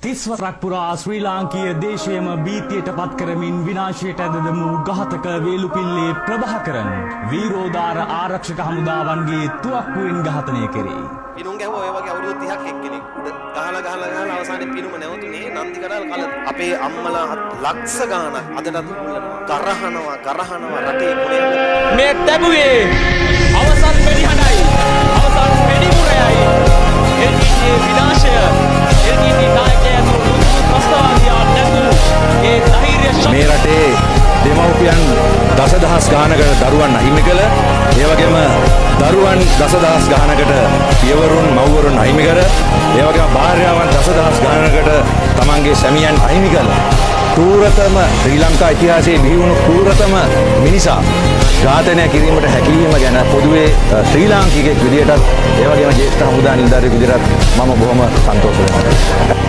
තිස්වරක් පුරා ශ්‍රී ලාංකීය දේශයම බීතියට පත් කරමින් විනාශයට ඇදදමු ඝාතක වේලුපිල්ලේ ප්‍රභාකරන් වීරෝදාර ආරක්ෂක හමුදාවන්ගේ තුවක්කුවෙන් ඝාතනය කෙරේ. පිනුම් ගැහුවා ඔය වගේ අවුරුදු 30ක් එක්කෙනෙක් උඩ ගහලා අවසානයේ පිනුම නැවතුනේ නන්දිකඩල් කල අපේ අම්මලා ලක්ෂ ගාණක් අදටත් කරහනවා රටේ කුණේ මේ තැබුවේ අවසන් වෙඩිහඬයි අවසන් වෙඩිමුරයයි එල්ජීටී විනාශය එල්ජීටී නායකයන් ප්‍රස්තාවදියා නැතු ඒ ධෛර්ය මේ රටේ දෙමව්පියන් දසදහස් ගානකට දරුවන් අහිමි කළ ඒ වගේම දරුවන් දසදහස් ගානකට පියවරුන් මව්වරුන් අහිමි කර ඒ වගේම භාර්යාවන් දසදහස් ගානකට තමන්ගේ සැමියන් අහිමි කළ කෲරතම ශ්‍රී ලංකා ඉතිහාසයේ බිහි වුණු කෲරතම මිනිසා ඝාතනය කිරීමට හැකියවීම ගැන පොදුවේ ශ්‍රී ලාංකිකයෙක් විදියටත් ඒ වගේම ජ්‍යෙෂ්ඨ හමුදා නිලධාරියෙක් විදියටත් මම බොහොම සන්තෝෂ වෙනවා.